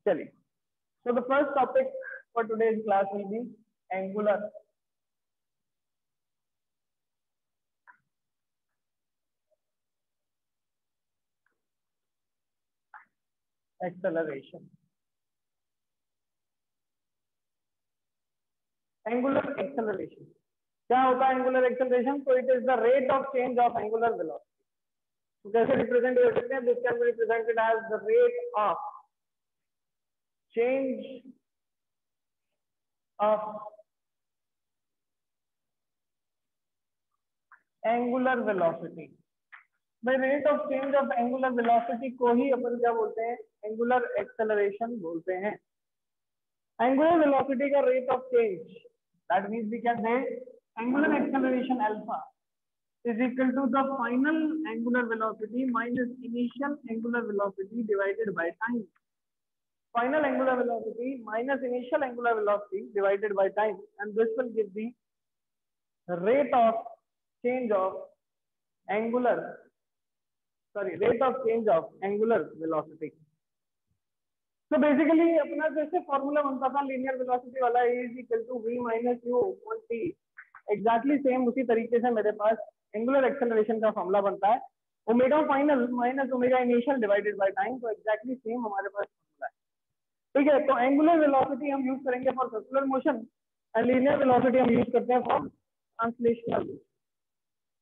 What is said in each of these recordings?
चलिए, so the first topic for today's class will be angular acceleration. Angular acceleration क्या होता है? Angular acceleration, तो it is the rate of change of angular velocity. कैसे represent कर सकते हैं? This can be represented as the rate of change of angular velocity. भाई rate of change of angular velocity को ही अपन क्या बोलते हैं? एंगुलर एक्सेलरेशन बोलते हैं. एंगुलर वेलोसिटी का rate of change, that means we can say angular acceleration alpha is equal to the final angular velocity minus initial angular velocity divided by time. Final angular velocity minus initial angular velocity divided by time, and this will give the rate of change of rate of change of angular velocity. तो basically अपना जैसे formula बनता था linear velocity वाला, is equal to v minus u upon t, exactly same उसी तरीके से मेरे पास एंगुलर एक्सेलरेशन का फॉर्मूला बनता है omega final minus omega initial divided by time. तो एग्जैक्टली सेम हमारे पास फॉर्मूला है. ठीक है, तो एंगुलर वेलोसिटी हम यूज करेंगे for circular motion and linear velocity हम यूज करते हैं फॉर ट्रांसलेशनल.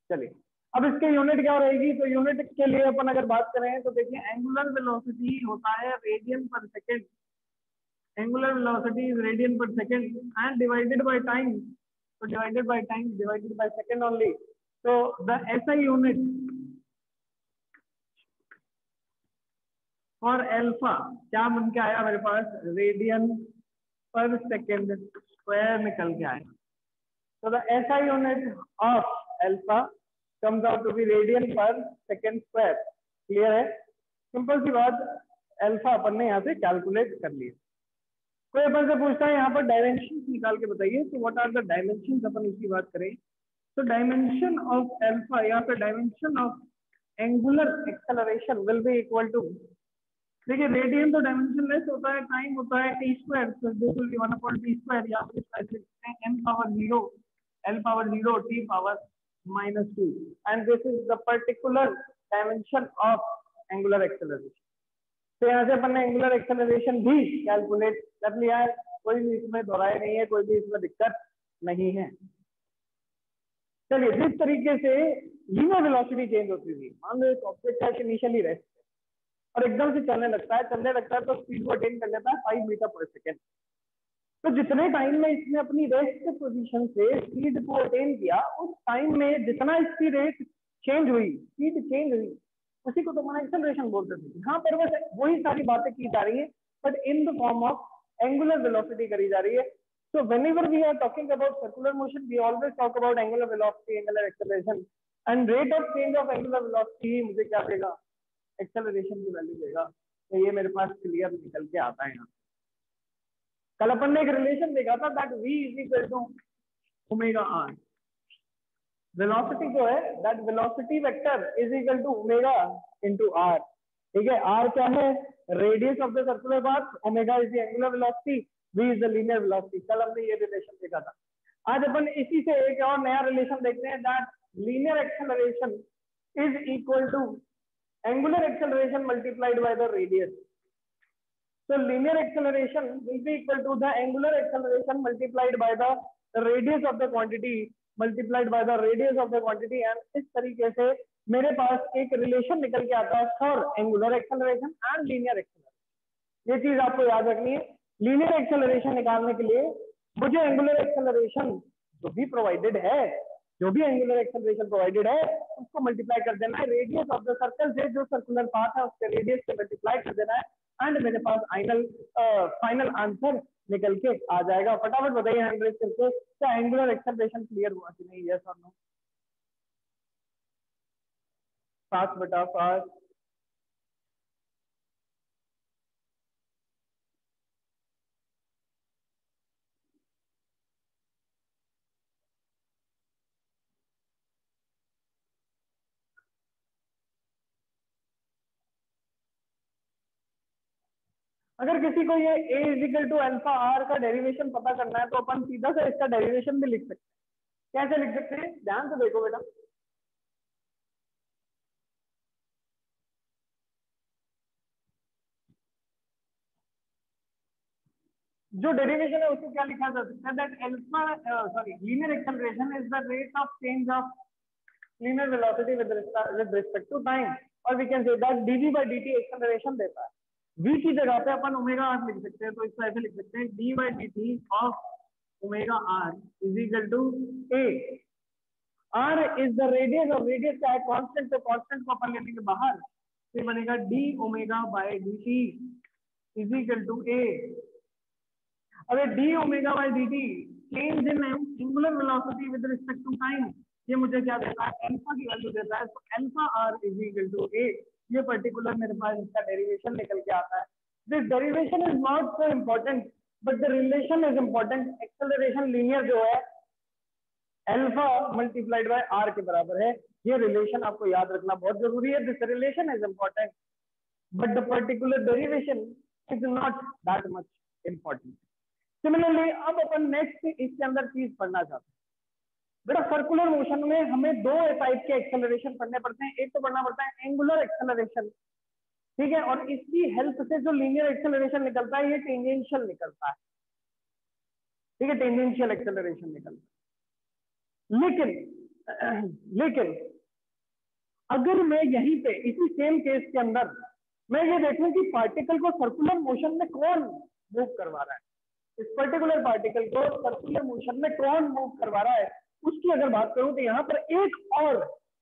चलिए, अब इसके यूनिट क्या रहेगी? तो यूनिट के लिए अपन अगर बात करें तो देखिए एंगुलर वेलोसिटी होता है radian per second. Angular velocity is radian per second and divided by time. तो divided by time divided by second only. तो the SI unit for alpha क्या बन के आया मेरे पास? रेडियन पर सेकेंड स्क्वायर निकल के आया. तो the SI unit of alpha comes out to be radian per second square. Clear है? सिंपल सी बात, अल्फा अपन ने यहाँ से कैलकुलेट कर लिया. कोई अपन से पूछता है यहाँ पर डायमेंशन निकाल के बताइए, तो व्हाट आर द डायमेंशन, अपन उसकी बात करें. तो डायमेंशन ऑफ अल्फा या फिर dimension of angular acceleration will be equal to, देखिए रेडियन तो डायमेंशन लेस होता है, टाइम होता है T square, so this will be 1/t square, या फिर ऐसे लिखते हैं n power 0 l power 0 t power -2, and this is the particular dimension of angular acceleration. तो यहाँ से अपन ने एंगुलर एक्सेलरेशन भी कैलकुलेट कर लिया है, कोई भी इसमें दोहराए नहीं है, कोई भी इसमें दिक्कत नहीं है. चलिए, जिस तरीके से लीनियर वेलोसिटी चेंज होती थी, मान लो एक ऑब्जेक्ट है इनिशियली रेस्ट और एकदम से चलने लगता है तो स्पीड को अटेन कर लेता है 5 मीटर पर सेकेंड. तो जितने टाइम में इसने अपनी रेस्ट पोजीशन से स्पीड को अटेन किया, उस टाइम में जितना इसकी रेट चेंज हुई, स्पीड चेंज हुई, उसी को तो हम एक्सेलरेशन बोलते थे. यहाँ पर बस वही सारी बातें की जा रही है, but in the form of angular velocity करी जा रही है. So whenever we are talking about circular motion, we always talk about angular velocity, angular acceleration, and rate of change of angular velocity मुझे क्या देगा? एक्सेलरेशन की value देगा. तो ये मेरे पास क्लियर निकल के आता है. यहाँ कल अपन ने एक रिलेशन देखा था, that v is equal to omega R. Velocity जो है, that velocity vector is equal to omega into R. ठीक है, आर क्या है? Radius of the circular path, omega is the angular velocity, v is the linear velocity. कल हमने ये relation देखा था. आज अपन इसी से एक और नया रिलेशन देखते हैं, that linear acceleration is equal to angular acceleration multiplied by the radius. So linear acceleration will be equal to the angular acceleration multiplied by the radius of the quantity multiplied by the radius of the quantity, and इस तरीके से मेरे पास एक relation निकल के आता है for angular acceleration and linear acceleration. ये चीज आपको याद रखनी है. लीनियर एक्सेलरेशन निकालने के लिए मुझे एंगुलर एक्सेलरेशन जो भी एंगुलर एक्सेलरेशन प्रोवाइडेड है उसको मल्टीप्लाई कर देना है रेडियस ऑफ द सर्कल से, जो सर्कुलर पाथ है उसके रेडियस से मल्टीप्लाई कर देना है, एंड मेरे पास फाइनल आंसर निकल के आ जाएगा. फटाफट बताइए हैंड रेज करके, क्या एंगुलर एक्सेलरेशन क्लियर हुआ कि नहीं? यस और नो? 5/5. अगर किसी को ये a is equal to alpha R का डेरिवेशन पता करना है तो अपन सीधा सा इसका डेरिवेशन भी लिख सकते हैं। कैसे लिख सकते हैं, ध्यान से देखो बेटा। जो डेरिवेशन है उसको क्या लिखा जा सकता है, that alpha linear acceleration is the rate of change of linear velocity with respect to time, और we can say that dv by dt acceleration देता है। v की जगह पे अपन ओमेगा आर लिख सकते हैं, तो इसको ऐसे लिख सकते हैं d by dt of omega R is equal to a। r is the radius, और रेडियस क्या है, कांस्टेंट, तो कांस्टेंट को अपन ले लेंगे बाहर, तो बनेगा d omega by dt is equal to a। अगर d omega by dt change in angular velocity with respect to time, ये मुझे क्या देता है, अल्फा की वैल्यू देता है, तो alpha R is equal to a। ये पर्टिकुलर मेरे पास इसका डेरिवेशन निकल के आता है। This derivation is not so important but the relation is important. Acceleration linear जो है अल्फा मल्टीप्लाइड बाय आर के बराबर है, ये रिलेशन आपको याद रखना बहुत जरूरी है। This relation is important but the particular derivation is not that much important. Similarly अब अपन नेक्स्ट इसके अंदर चीज पढ़ना चाहते हैं बेटा, सर्कुलर मोशन में हमें दो टाइप के एक्सेलरेशन पढ़ने पड़ते हैं। एक तो पढ़ना पड़ता है एंगुलर एक्सेलरेशन, ठीक है, और इसकी हेल्प से जो लीनियर एक्सेलरेशन निकलता है ये टेंजेंशियल निकलता है, ठीक है, टेंजेंशियल एक्सेलरेशन निकलता है। लेकिन अगर मैं यहीं पे इसी सेम केस के अंदर मैं ये देखूं कि पार्टिकल को सर्कुलर मोशन में कौन मूव करवा रहा है, इस पर्टिकुलर पार्टिकल को सर्कुलर मोशन में कौन मूव करवा रहा है, उसकी अगर बात करूं तो यहाँ पर एक और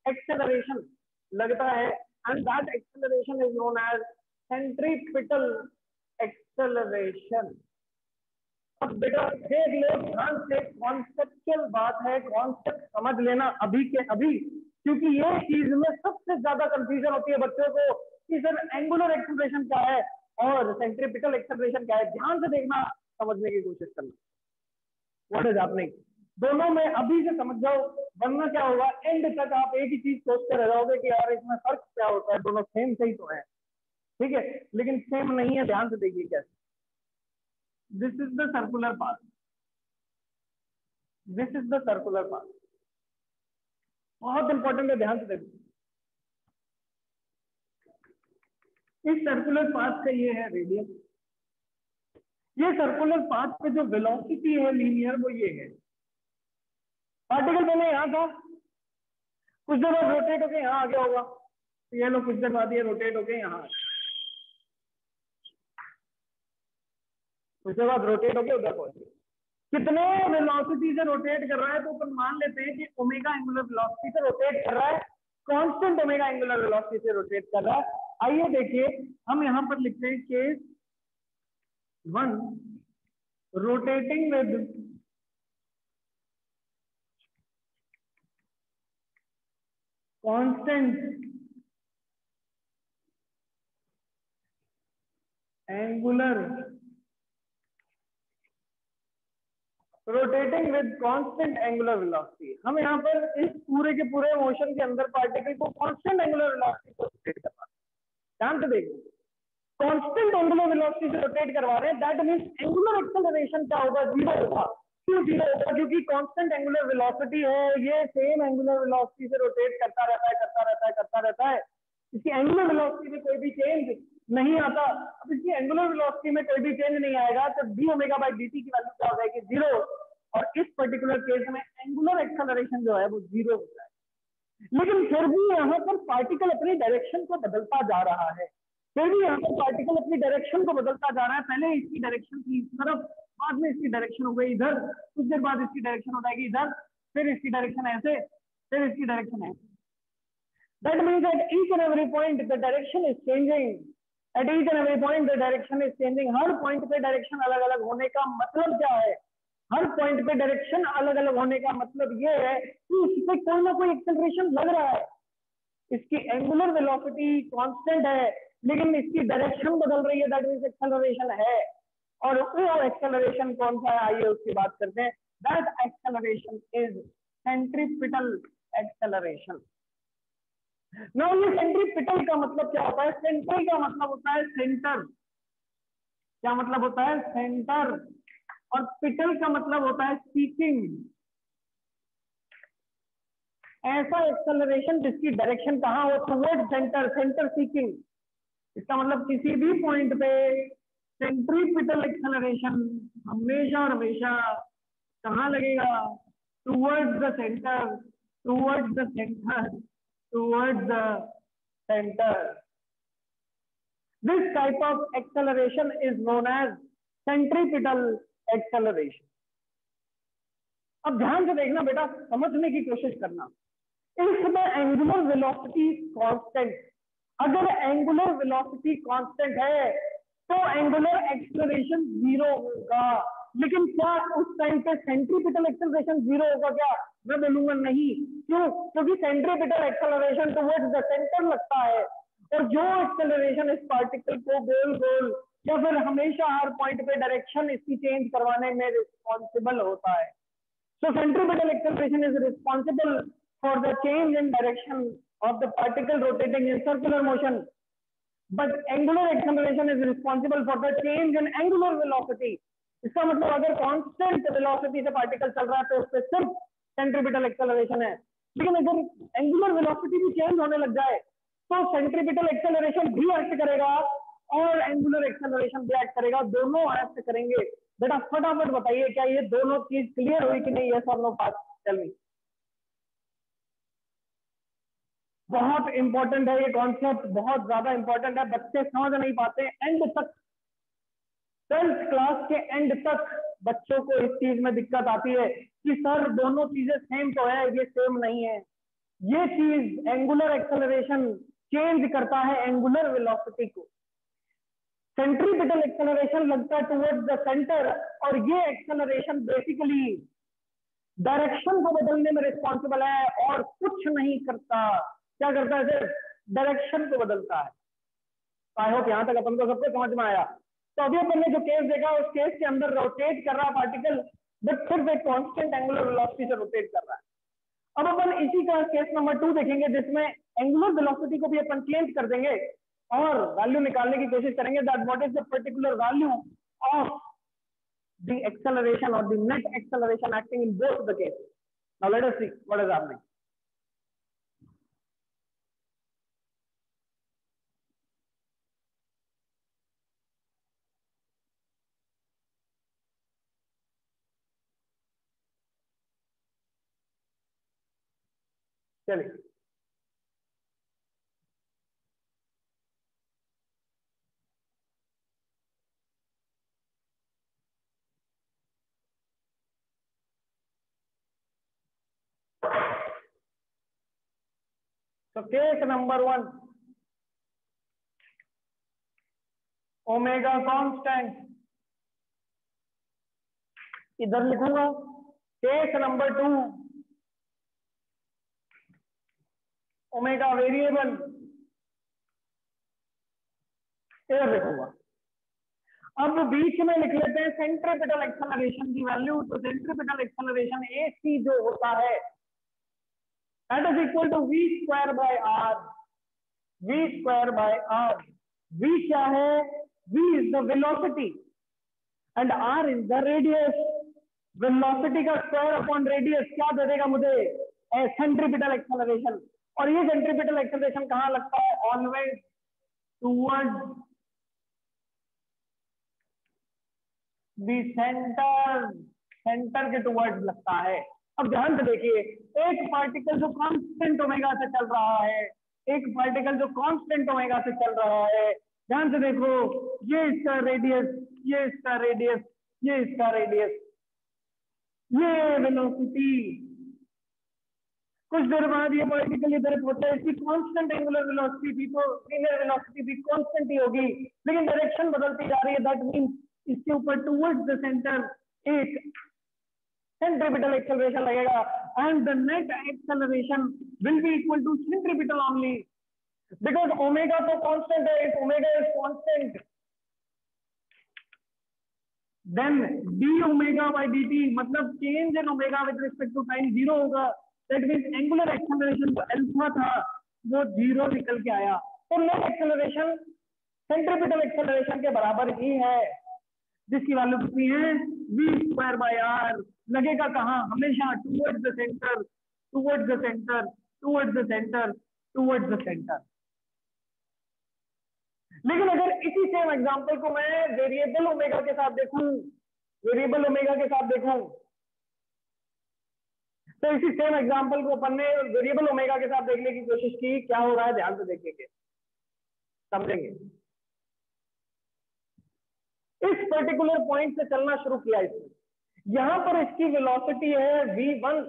एक्सेलरेशन लगता है, and that acceleration is known as centripetal acceleration. अब बेटा देख लो ध्यान से, कॉन्सेप्चुअल बात है, कॉन्सेप्ट समझ लेना अभी के अभी, क्योंकि ये चीज में सबसे ज्यादा कंफ्यूजन होती है बच्चों को कि सर एंगुलर एक्सेलरेशन क्या है और सेंट्रीपिटल एक्सेलरेशन क्या है। ध्यान से देखना, समझने की कोशिश करना, व्हाट इज हैपनिंग, दोनों में अभी से समझ जाओ, वरना क्या होगा एंड तक आप एक ही चीज सोचते रह जाओगे कि यार इसमें फर्क क्या होता है, दोनों सेम सही तो है, ठीक है, लेकिन सेम नहीं है। ध्यान से देखिए कैसे, this is the circular path, this is the circular path, बहुत इंपॉर्टेंट है, ध्यान से देखिए। इस सर्कुलर पाथ का ये है रेडियस, ये सर्कुलर पाथ पे जो वेलोसिटी है लीनियर वो ये है। पार्टिकल पहले यहाँ था, कुछ देर बाद रोटेट होके यहाँ आ गया होगा, तो ये लोग कुछ देर बाद ये रोटेट होके यहाँ, कुछ देर बाद रोटेट होके उधर पहुंच गए। कितने वेलोसिटी से रोटेट कर रहा है, तो अपन मान लेते हैं कि ओमेगा एंगुलर वेलोसिटी से रोटेट कर रहा है, कांस्टेंट ओमेगा एंगुलर वेलोसिटी से रोटेट कर रहा है। आइए देखिए, हम यहाँ पर लिखते हैं case 1 rotating with constant angular rotating with constant angular velocity. हम यहाँ पर इस पूरे के पूरे मोशन के अंदर पार्टिकल को कांस्टेंट एंगुलर वेलोसिटी से रोटेट करवा रहे हैं। ध्यान से देखिए, कांस्टेंट एंगुलर वेलोसिटी से रोटेट करवा रहे हैं, दैट मींस एंगुलर एक्सेलरेशन क्या होगा, जीरो होगा। क्यों जीरो होगा, क्योंकि कांस्टेंट एंगुलर वेलोसिटी है, ये सेम एंगुलर वेलोसिटी से रोटेट करता रहता है, करता रहता है, करता रहता है, इसकी एंगुलर वेलोसिटी में कोई भी चेंज नहीं आता। अब इसकी एंगुलर वेलोसिटी में कोई भी चेंज नहीं आएगा तो डी ओमेगा बाय dt की वैल्यू क्या हो जाएगी, जीरो, और इस पर्टिकुलर केस में एंगुलर एक्सेलरेशन जो है वो जीरो होता है। लेकिन फिर भी यहाँ पर पार्टिकल अपनी डायरेक्शन को बदलता जा रहा है, फिर भी यहाँ पर पार्टिकल अपनी डायरेक्शन को बदलता जा रहा है। पहले इसकी डायरेक्शन थी इस तरफ, बाद में इसकी डायरेक्शन हो गई इधर, कुछ देर बाद इसकी डायरेक्शन हो जाएगी इधर, फिर इसकी डायरेक्शन ऐसे, फिर इसकी डायरेक्शन ऐसे। That means at each and every point the direction is changing. At each and every point the direction is changing. Her point पे डायरेक्शन अलग अलग होने का मतलब क्या है, हर पॉइंट पे डायरेक्शन अलग अलग होने का मतलब ये है कि इससे कोई ना कोई एक्सेलरेशन लग रहा है। इसकी एंगुलर वेलोसिटी कांस्टेंट है लेकिन इसकी डायरेक्शन बदल रही है, दैट मींस एक्सेलरेशन है। और वो एक्सेलरेशन कौन सा है, आइए उसकी बात करते हैं। That acceleration is centripetal acceleration. Now ये सेंट्रीपिटल का मतलब क्या होता है, सेंट्री का मतलब होता है सेंटर, क्या मतलब होता है? सेंटर। और पिटल का मतलब होता है सीकिंग। ऐसा एक्सेलरेशन जिसकी डायरेक्शन कहाँ हो? Toward centre, centre seeking. इसका मतलब किसी भी पॉइंट पे सेंट्रीपिटल एक्सेलरेशन हमेशा और हमेशा कहाँ लगेगा? Towards the centre, towards the centre, towards the centre. This type of acceleration is known as centripetal acceleration. अब ध्यान से देखना बेटा, समझने की कोशिश करना। इसमें एंगुलर वेलोसिटी कांस्टेंट, अगर एंगुलर वेलोसिटी कांस्टेंट है तो एंगुलर एक्सेलरेशन जीरो होगा। लेकिन क्या उस टाइम पे सेंट्रीपिटल एक्सेलरेशन जीरो होगा क्या? मैं बोलूंगा नहीं। क्यों? क्योंकि centripetal acceleration towards the centre लगता है, और जो एक्सेलरेशन इस पार्टिकल को गोल गोल या फिर हमेशा हर पॉइंट पे डायरेक्शन इसकी चेंज करवाने में रिस्पॉन्सिबल होता है। So centripetal acceleration is responsible for the change in direction of the particle rotating in circular motion, but angular acceleration is responsible for the change in angular velocity. इसका मतलब अगर constant velocity से particle चल रहा है तो उस पर सिर्फ सेंट्रीपिटल एक्सेलरेशन है, लेकिन अगर एंगुलर वेलोसिटी भी चेंज होने लग जाए तो सेंट्रीपिटल एक्सेलरेशन भी एक्ट करेगा और एंगुलर एक्सेलरेशन भी एक्ट करेगा, दोनों एक्ट करेंगे। बेटा फटाफट बताइए, क्या ये दोनों चीज क्लियर हुई कि नहीं? ये सब लोग बात चल रही। बहुत इंपॉर्टेंट है ये कॉन्सेप्ट, बहुत ज्यादा इंपॉर्टेंट है, बच्चे समझ नहीं पाते एंड तक। 12th क्लास के एंड तक बच्चों को इस चीज में दिक्कत आती है कि सर दोनों चीजें सेम तो है, ये सेम नहीं है। ये चीज एंगुलर एक्सेलरेशन चेंज करता है एंगुलर वेलोसिटी को, सेंट्रीपिटल एक्सेलरेशन लगता है टुवर्ड्स द सेंटर, और ये एक्सेलरेशन बेसिकली डायरेक्शन को बदलने में रिस्पॉन्सिबल है और कुछ नहीं करता। क्या करता है? सिर्फ डायरेक्शन को बदलता है। आई होप यहां तक अपन को सबको समझ में आया। तो अभी अपन ने जो केस देखा उस केस के अंदर रोटेट कर रहा पार्टिकल, बट सिर्फ एक कांस्टेंट एंगुलर वेलोसिटी से रोटेट कर रहा है। अब अपन इसी का केस नंबर 2 देखेंगे, जिसमें एंगुलर वेलोसिटी को भी अपन चेंज कर देंगे और वैल्यू निकालने की कोशिश करेंगे that what is the particular value of the acceleration और the net acceleration acting in both the case. Now let us see what is happening. चलिए तो केस नंबर 1, ओमेगा कांस्टेंट, इधर लिखूंगा। केस नंबर 2, ओमेगा वेरिएबल, इधर लिखूंगा। अब बीच में लिख लेते हैं सेंट्रीपिटल एक्सेलरेशन की वैल्यू। तो सेंट्रीपिटल एक्सेलरेशन AC जो होता है that is equal to v square by r, v square by r। v क्या है? v is the velocity and r is the radius। Velocity का स्क्वायर अपॉन रेडियस क्या दे देगा मुझे? Centripetal acceleration. और ये सेंट्रीपिटल एक्सेलरेशन कहाँ लगता है? Always towards the centre, centre के टुवर्ड्स लगता है। अब ध्यान से देखिए, एक पार्टिकल जो कांस्टेंट ओमेगा से चल रहा है, एक पार्टिकल जो कांस्टेंट ओमेगा से चल रहा है, ध्यान से देखो, ये इसका रेडियस, ये इसका रेडियस, ये इसका रेडियस, ये वेलोसिटी। कुछ देर बाद ये पार्टिकल इधर पहुंचा है, इसकी कांस्टेंट एंगुलर वेलोसिटी भी तो लिनियर वेलोसिटी भी कांस्टेंट ही होगी, लेकिन डायरेक्शन बदलती जा रही है। दैट मींस इसके ऊपर टुवर्ड्स द सेंटर एक सेंट्रीपिटल एक्सेलरेशन लगेगा and the net acceleration will be equal to centripetal only, because omega तो कांस्टेंट है। If omega is constant then D omega by dt, मतलब change in omega with respect to time zero होगा। That means angular acceleration जो alpha था वो zero निकल के आया। तो नेट एक्सेलरेशन सेंट्रीपिटल एक्सेलरेशन के बराबर ही है। जिसकी वैल्यू कितनी है v²/r। लगेगा कहाँ, हमेशा towards the centre, towards the centre, towards the centre, towards the centre. लेकिन अगर इसी सेम एग्जांपल को मैं वेरिएबल ओमेगा के साथ देखूं, वेरिएबल ओमेगा के साथ देखूं, तो इसी सेम एग्जांपल को अपन ने वेरिएबल ओमेगा के साथ देखने की कोशिश की, क्या हो रहा है ध्यान से देखेंगे, समझेंगे। इस पर्टिकुलर पॉइंट से चलना शुरू किया इसने, यहां पर इसकी वेलोसिटी है v1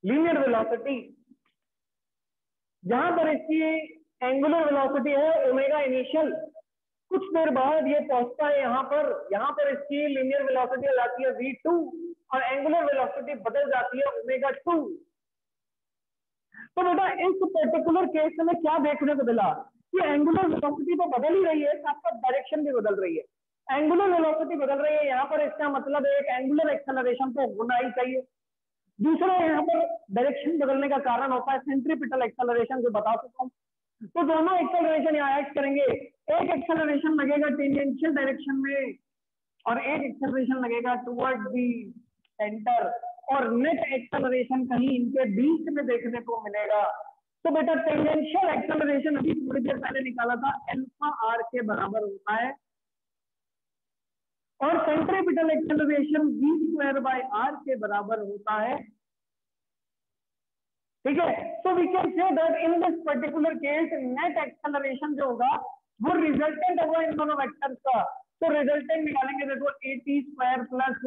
लीनियर वेलोसिटी, जहां पर इसकी एंगुलर वेलोसिटी है ओमेगा इनिशियल। कुछ देर बाद ये पहुंचता है यहाँ पर इसकी लीनियर वेलोसिटी हो जाती है v2 और एंगुलर वेलोसिटी बदल जाती है ओमेगा2। तो बेटा इस पर्टिकुलर केस में क्या देखने को मिला कि एंगुलर वेलोसिटी तो बदल ही रही है, साथ साथ डायरेक्शन भी बदल रही है। एंगुलर वेलोसिटी बदल रही है यहाँ पर, इसका मतलब एक एंगुलर एक्सेलरेशन तो होना ही चाहिए। दूसरा यहाँ पर डायरेक्शन बदलने का कारण होता है सेंट्रीपिटल एक्सेलरेशन, जो बता चुका हूँ। तो दोनों एक्सेलरेशन यहाँ ऐड करेंगे, एक एक्सेलरेशन लगेगा टेंजेंशियल डायरेक्शन में और एक एक्सेलरेशन लगेगा टुवर्ड्स दी सेंटर, और नेट एक्सेलरेशन कहीं इनके बीच में देखने को मिलेगा। तो बेटा टेंजेंशियल एक्सेलरेशन अभी थोड़ी देर पहले निकाला था, अल्फा आर के बराबर होता है, और सेंट्रीपिटल एक्सेलरेशन v²/r के बराबर होता है। ठीक है, so we can say that in this particular case net acceleration जो होगा वो रिजल्टेंट होगा इन दोनों वेक्टर्स का। तो रिजल्टेंट निकालेंगे, देखो at² प्लस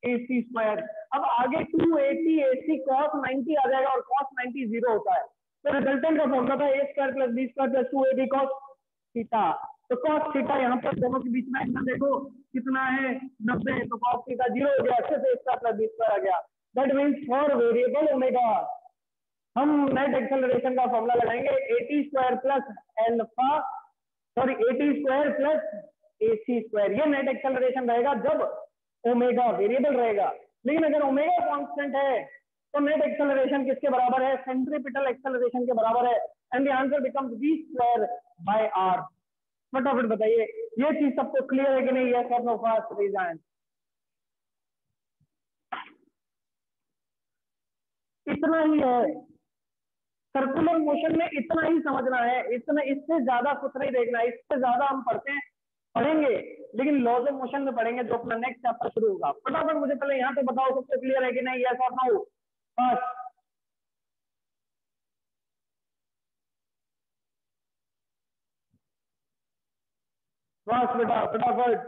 ac²। अब आगे 280 ac cos 90 आ जाएगा और cos 90 0 होता है, तो रिजल्टेंट का फॉर्मूला था a² plus b² plus 2ab cos theta. तो cos थीटा यहाँ पर दोनों के बीच में एंगल देखो कितना है 90, तो cos थीटा 0 हो गया, अच्छे से a² प्लस b² आ गया। That means for variable omega हम नेट एक्सेलरेशन का फॉर्मूला लगाएंगे at² plus alpha, sorry at² plus ac²। ये नेट एक्सेलरेशन रहेगा जब ओमेगा वेरिएबल रहेगा। लेकिन अगर ओमेगा कांस्टेंट है तो नेट एक्सेलरेशन किसके बराबर है, सेंट्रीपिटल एक्सेलरेशन के बराबर है, and the answer becomes v²/r। फटाफट बताइए ये चीज सबको क्लियर है कि नहीं? यस और नो, फास्ट रेज हैंड। इतना ही है, सर्कुलर मोशन में इतना ही समझना है, इतना, इससे ज्यादा कुछ नहीं देखना है। इससे ज्यादा हम पढ़ेंगे लेकिन लॉज ऑफ मोशन में पढ़ेंगे जो अपना नेक्स्ट चैप्टर शुरू होगा। फटाफट मुझे पहले यहाँ पे बताओ सबको क्लियर है कि नहीं? यस और नो, बस बस बेटा फटाफट।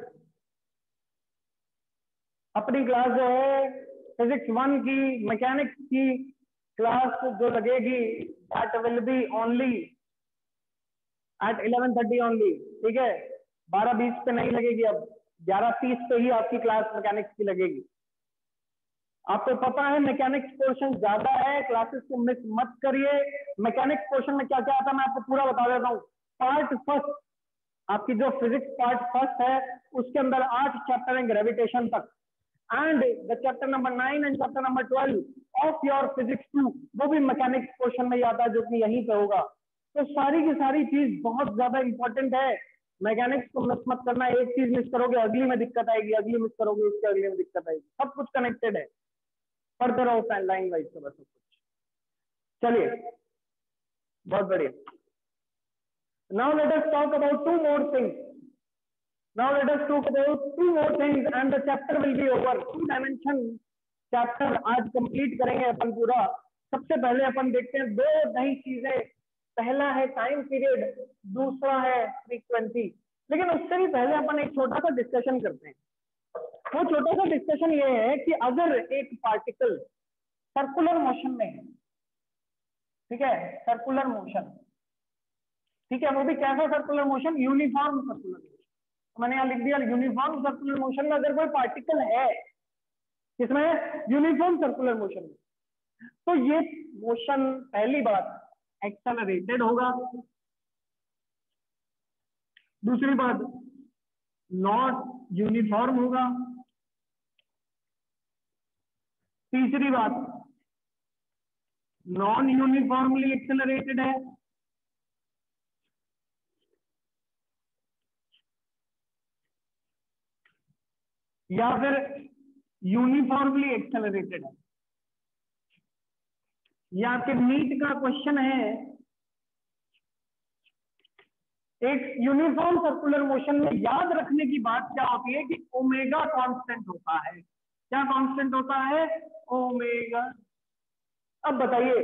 अपनी क्लास जो है फिजिक्स 1 की, मैकेनिक्स की क्लास जो लगेगी that will be only at 11:30 only. ठीक है, 12:20 पे नहीं लगेगी, अब 11:30 पे ही आपकी क्लास मैकेनिक्स की लगेगी। आपको पता है मैकेनिक्स पोर्शन ज्यादा है, क्लासेस को मिस मत करिए। मैकेनिक्स पोर्शन में क्या क्या आता है मैं आपको पूरा बता देता हूँ। पार्ट फर्स्ट, आपकी जो फिजिक्स पार्ट फर्स्ट है उसके अंदर 8 चैप्टर हैं ग्रेविटेशन तक, and the chapter number 9 and chapter number 12 of your physics 2 वो भी मैकेनिक्स पोर्शन में ही आता है, जो कि यहीं पे होगा। तो सारी की सारी चीज बहुत ज्यादा इंपॉर्टेंट है, मैकेनिक्स को मिस मत करना। एक चीज मिस करोगे अगली में दिक्कत आएगी, अगली मिस करोगे उसके अगली में दिक्कत आएगी, सब कुछ कनेक्टेड है। पढ़ते रहो लाइन वाइज सब कुछ। चलिए बहुत बढ़िया। Now let us talk about two more things. Now let us talk about two more things and the chapter will be over. 2 dimension chapter आज कंप्लीट करेंगे अपन पूरा। सबसे पहले अपन देखते हैं दो नई चीजें, पहला है टाइम पीरियड, दूसरा है फ्रीक्वेंसी। लेकिन उससे भी पहले अपन एक छोटा सा डिस्कशन करते हैं। वो छोटा सा डिस्कशन ये है कि अगर एक पार्टिकल सर्कुलर मोशन में है, ठीक है, सर्कुलर मोशन, ठीक है, वो भी कैसा circular motion? Uniform circular motion. तो मैंने यहाँ लिख दिया यूनिफॉर्म सर्कुलर मोशन में अगर कोई पार्टिकल है, किसमें? यूनिफॉर्म सर्कुलर मोशन में, तो ये मोशन पहली बात एक्सेलरेटेड होगा, दूसरी बात नॉट यूनिफॉर्म होगा, तीसरी बात नॉन यूनिफॉर्मली एक्सेलरेटेड है, या फिर यूनिफॉर्मली एक्सेलरेटेड है। ये आपके नीट का क्वेश्चन है। एक यूनिफॉर्म सर्कुलर मोशन में याद रखने की बात क्या होती है कि ओमेगा कांस्टेंट होता है। क्या कांस्टेंट होता है? ओमेगा। अब बताइए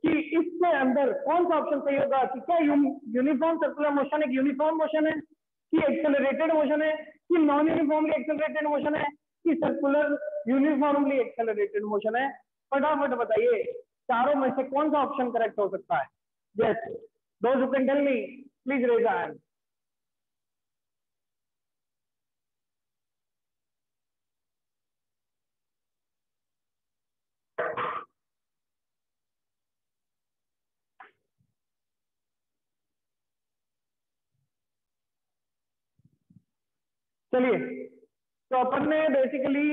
कि इसके अंदर कौन सा ऑप्शन सही होगा कि क्या यूनिफॉर्म सर्कुलर मोशन एक यूनिफॉर्म मोशन है, कि एक्सेलरेटेड मोशन है, कि नॉन यूनिफॉर्मली एक्सेलरेटेड मोशन है, कि सर्कुलर यूनिफॉर्मली एक्सेलरेटेड मोशन है? फटाफट बताइए, चारों में से कौन सा ऑप्शन करेक्ट हो सकता है? Yes, those who can tell me please raise your hand. चलिए, तो अपन ने बेसिकली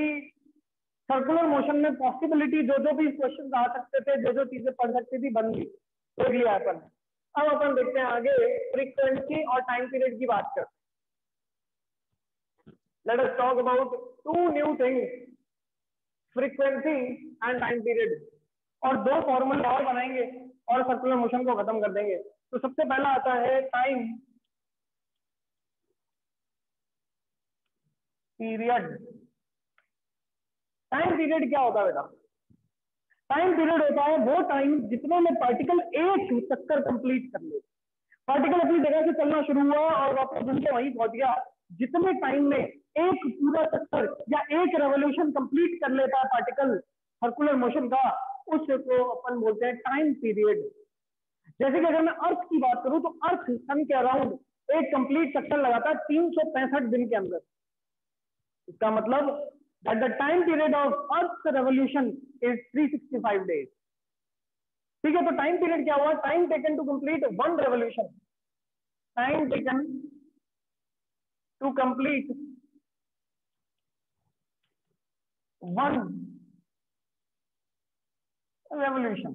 सर्कुलर मोशन में पॉसिबिलिटी जो जो भी क्वेश्चन आ सकते थे, जो जो चीजें पढ़ सकती थी, बन गई, देख लिया अपन। अब अपन देखते हैं आगे फ्रीक्वेंसी और टाइम पीरियड की बात करते हैं। Let us talk about two new things, frequency and time period, और दो फॉर्मूले और बनाएंगे और सर्कुलर मोशन को खत्म कर देंगे। तो सबसे पहला आता है टाइम पीरियड। टाइम पीरियड क्या होता है बेटा? टाइम पीरियड होता है वो टाइम जितने में पार्टिकल एक चक्कर कंप्लीट कर ले। पार्टिकल अपनी जगह से चलना शुरू हुआ और वापस घूम के वहीं पहुंच गया। जितने टाइम में एक पूरा चक्कर या एक रेवोल्यूशन कंप्लीट कर लेता है पार्टिकल सर्कुलर मोशन का, उसको अपन बोलते हैं टाइम पीरियड। जैसे कि अगर मैं अर्थ की बात करूं तो अर्थ सन के अराउंड एक कंप्लीट चक्कर लगाता है 365 दिन के अंदर। इसका मतलब that the time period of Earth's revolution is 365 days. ठीक है, तो टाइम पीरियड क्या हुआ? Time taken to complete one revolution, time taken to complete one revolution.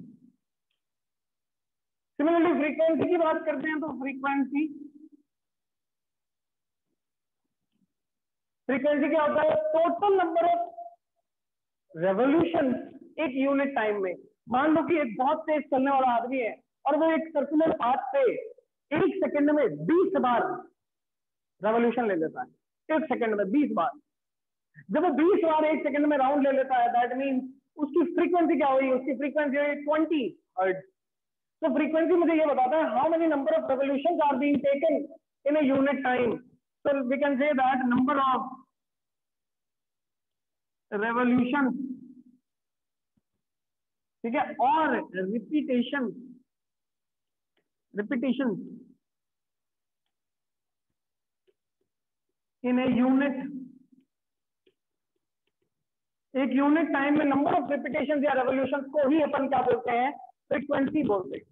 Similarly frequency की बात करते हैं तो फ्रीक्वेंसी क्या होता है? टोटल नंबर ऑफ रेवोल्यूशन एक यूनिट टाइम में। मान लो कि एक बहुत तेज चलने वाला आदमी है और वो एक सर्कुलर पाथ पे एक सेकंड में 20 बार रेवोल्यूशन ले लेता है। एक सेकंड में 20 बार। जब वो 20 बार एक सेकंड में राउंड ले लेता है, दैट मीन उसकी फ्रीक्वेंसी क्या हुई? उसकी फ्रीक्वेंसी हुई 20 हर्ट्ज। तो फ्रीक्वेंसी मुझे ये बताता है how many number of revolutions are being taken in a unit time. So we can say that number of revolution, ठीक है, और रिपीटेशन इन ए यूनिट, एक यूनिट टाइम में नंबर ऑफ रिपीटेशन या रेवोल्यूशन को ही अपन क्या बोलते हैं? फ्रीक्वेंसी बोलते हैं।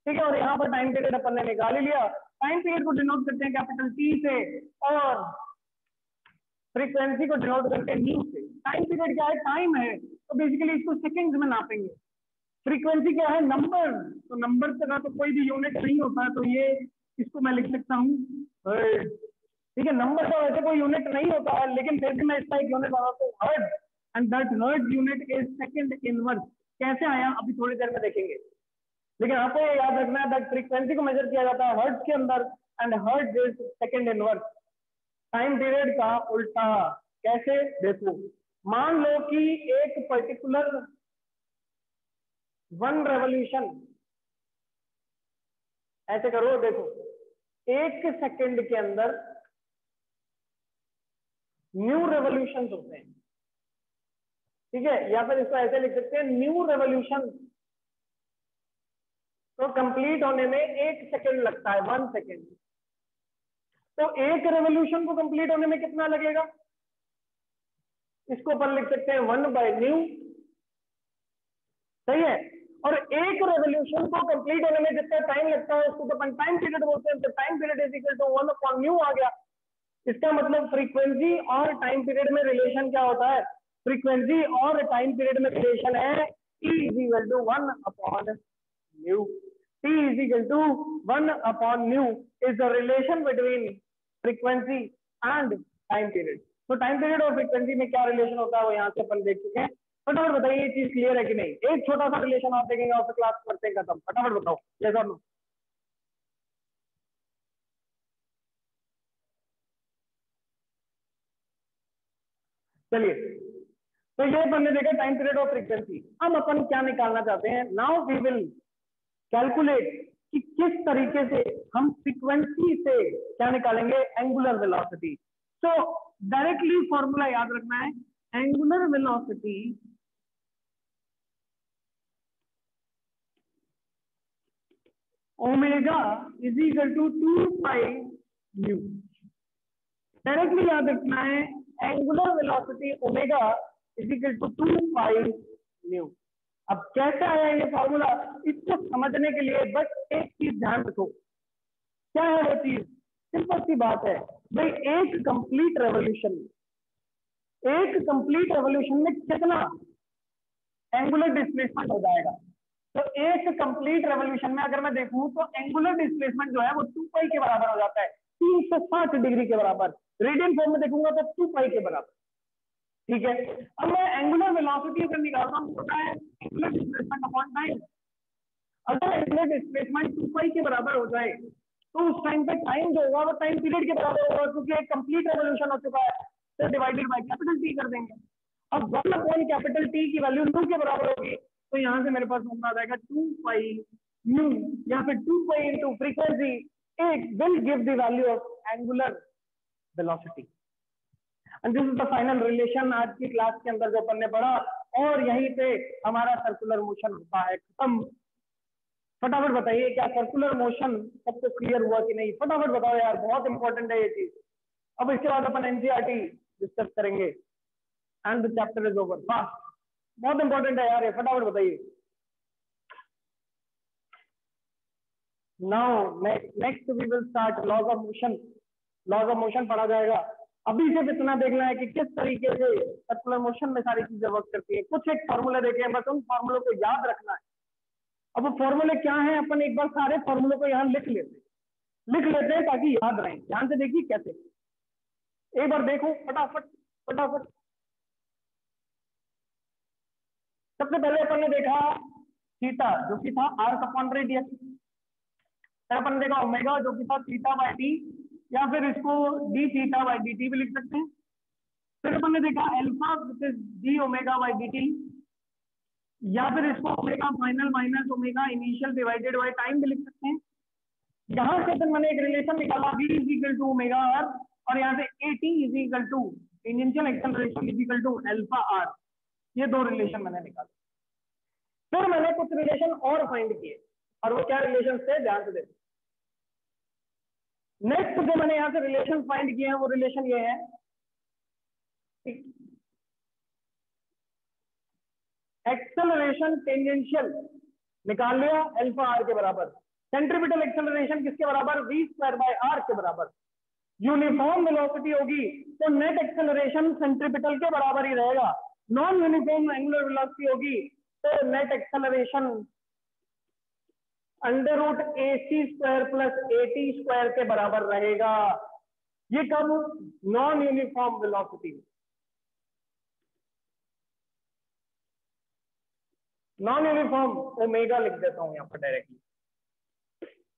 ठीक है, और यहाँ पर टाइम पीरियड अपन ने निकाल ही लिया। टाइम पीरियड को डिनोट करते हैं कैपिटल टी से और फ्रीक्वेंसी को डिनोट करते हैं न्यू से। टाइम पीरियड क्या है? टाइम है, तो बेसिकली इसको सेकंड्स में नापेंगे। फ्रीक्वेंसी क्या है? नंबर। तो नंबर का तो कोई भी यूनिट नहीं होता है, तो ये इसको मैं लिख सकता हूँ हर्ट्ज। ठीक है, नंबर का वैसे कोई यूनिट नहीं होता है, लेकिन फिर भी मैं इसका एक यूनिट बनाता हूँ hertz, and that hertz unit is second inverse. कैसे आया अभी थोड़ी देर में देखेंगे, लेकिन आपको ये याद रखना है दैट फ्रीक्वेंसी को मेजर किया जाता है हर्ट्ज के अंदर, and hertz is second inverse. Time period का उल्टा। कैसे? देखो, मान लो कि एक पर्टिकुलर वन रेवोल्यूशन, ऐसे करो, देखो, एक सेकंड के अंदर न्यू रेवोल्यूशन होते हैं। ठीक है, या फिर इसको ऐसे लिख सकते हैं न्यू रेवोल्यूशन तो कंप्लीट होने में एक सेकंड लगता है, 1 सेकंड। तो एक रेवोल्यूशन को कंप्लीट होने में कितना लगेगा? इसको अपन लिख सकते हैं 1/न्यू। सही है, और एक रेवोल्यूशन को कंप्लीट होने में जितना टाइम लगता है उसको तो अपन टाइम पीरियड बोलते हैं। तो time period is equal to 1/न्यू आ गया। इसका मतलब फ्रीक्वेंसी और टाइम पीरियड में रिलेशन क्या होता है? फ्रीक्वेंसी और टाइम पीरियड में रिलेशन है T इज इक्वल टू 1/न्यू। T is equal to 1/न्यू is the relation between frequency and time period. तो टाइम पीरियड और फ्रीक्वेंसी में क्या रिलेशन होता है वो यहाँ से अपन देख चुके हैं। फटाफट बताइए ये चीज क्लियर है कि नहीं? एक छोटा सा रिलेशन आप देखेंगे और फिर क्लास करते हैं खत्म। फटाफट बताओ जैसा नो। चलिए, तो ये अपन ने देखा टाइम पीरियड और फ्रीक्वेंसी। अब अपन क्या निकालना चाहते हैं? नाउ वी विल कैलकुलेट कि किस तरीके से हम फ्रीक्वेंसी से क्या निकालेंगे? Angular velocity. तो डायरेक्टली फॉर्मूला याद रखना है, angular velocity omega is equal to 2 pi nu. Directly याद रखना है, angular velocity omega is equal to 2 pi nu. अब कैसे आया ये फॉर्मूला, इसको समझने के लिए बस एक चीज ध्यान रखो। क्या है वो चीज? सिंपल सी बात है भाई, एक कंप्लीट रेवोल्यूशन में कितना एंगुलर डिस्प्लेसमेंट हो जाएगा? तो एक कंप्लीट रेवोल्यूशन में अगर मैं देखूं तो एंगुलर डिस्प्लेसमेंट जो है वो 2 पाई के बराबर हो जाता है, 360 डिग्री के बराबर। रेडियन फॉर्म में देखूंगा तो 2 पाई के बराबर। ठीक है, अब मैं एंगुलर वेलोसिटी अगर निकालता हूँ होता है एंगुलर डिस्प्लेसमेंट अपॉन टाइम। अगर एंगुलर डिस्प्लेसमेंट 2 पाई के बराबर हो जाए तो उस टाइम पे टाइम जो होगा वो टाइम पीरियड के बराबर होगा, क्योंकि एक कंप्लीट रेवोल्यूशन हो चुका है। तो डिवाइडेड बाय कैपिटल टी कर देंगे। अब 1 अपॉन कैपिटल टी की वैल्यू न्यू के बराबर होगी, तो यहाँ से मेरे पास फॉर्मूला आ जाएगा 2 पाई न्यू या फिर 2 pi into frequency will give the value of angular velocity. And this is the final relation आज की क्लास के अंदर जो अपन ने पढ़ा, और यहीं पे हमारा सर्कुलर मोशन होता है खत्म। फटाफट बताइए क्या सर्कुलर मोशन सबको क्लियर हुआ कि नहीं? फटाफट बताओ यार, बहुत इंपॉर्टेंट है ये चीज। अब इसके बाद अपन एनसीईआरटी डिस्कस करेंगे and the chapter is over. बहुत इंपॉर्टेंट है यार ये, फटाफट बताइए। Now next we will start laws of motion. Laws of motion पढ़ा जाएगा। अभी सिर्फ इतना देखना है कि किस तरीके से सर्कुलर मोशन में सारी चीजें वर्क करती है। कुछ एक फॉर्मूले देखे हैं, बस उन फॉर्मूलों को याद रखना है। अब वो फॉर्मूले क्या है, अपन एक बार सारे फॉर्मूलों को यहाँ लिख लेते हैं ताकि याद रहे। ध्यान से देखिए कैसे, एक बार देखो फटाफट। सबसे पहले अपन ने देखा थीटा जो कि था आर्क अपॉन रेडियस। फिर अपन ने देखा ओमेगा जो कि था थीटा बाय टी, या फिर इसको D theta by D T भी लिख सकते हैं। फिर अपन ने देखा alpha which is D omega bye D T, या फिर इसको omega final minus omega initial divided by time भी लिख सकते हैं। यहां से फिर मैंने एक रिलेशन निकाला v is equal to omega R, और यहाँ से at is equal to tangential acceleration is equal to alpha R. ये दो रिलेशन मैंने निकाले। फिर मैंने कुछ रिलेशन और फाइंड किए, और वो क्या रिलेशन थे ध्यान से देखो। नेक्स्ट जो मैंने यहाँ से रिलेशन फाइंड किए हैं वो रिलेशन ये है, एक्सेलरेशन टेंजेंशियल निकाल लिया अल्फा आर के बराबर। सेंट्रीपिटल एक्सेलरेशन किसके बराबर? v स्क्वायर बाय आर के बराबर। यूनिफॉर्म वेलोसिटी होगी तो नेट एक्सेलरेशन सेंट्रीपिटल के बराबर ही रहेगा। नॉन यूनिफॉर्म एंगुलर वेलोसिटी होगी तो net acceleration under root AC square plus AT square के बराबर रहेगा। ये कब? Non uniform velocity. Non uniform omega लिख देता हूं यहां पर डायरेक्टली,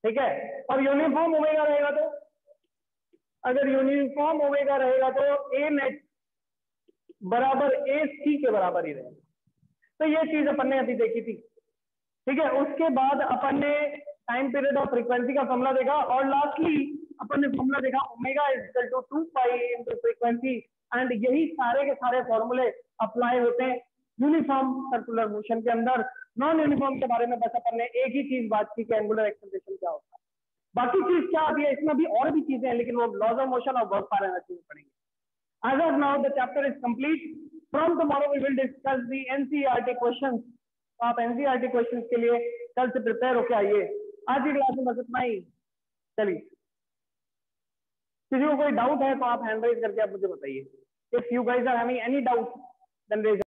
ठीक है। और यूनिफॉर्म ओमेगा रहेगा तो, अगर यूनिफॉर्म ओमेगा रहेगा तो ए नेट बराबर AC के बराबर ही रहेगा। तो ये चीज अपन ने अभी देखी थी, ठीक है। उसके बाद अपन ने टाइम पीरियड और फ्रीक्वेंसी का फॉर्मूला देखा, और लास्टली अपन ने फॉर्मूला देखा omega is equal to 2 pi into frequency. And यही सारे के सारे फॉर्मूले अप्लाई होते हैं यूनिफॉर्म सर्कुलर मोशन के अंदर। नॉन यूनिफॉर्म के बारे में बस अपन ने एक ही चीज बात की कि एंगुलर एक्सेलरेशन क्या होता है। बाकी चीज क्या आती है इसमें भी और भी चीजें हैं, लेकिन वो लॉज ऑफ मोशन और वर्क पावर एनर्जी में पढ़ेंगे। As of now, the chapter is complete. From tomorrow, we will discuss the NCERT questions. तो आप NCERT questions के लिए कल से प्रिपेयर होके आइए। आज की क्लास में बस इतना ही। चलिए, किसी को कोई डाउट है तो आप हैंड रेज करके आप मुझे बताइए। If you guys are having any doubt, then raise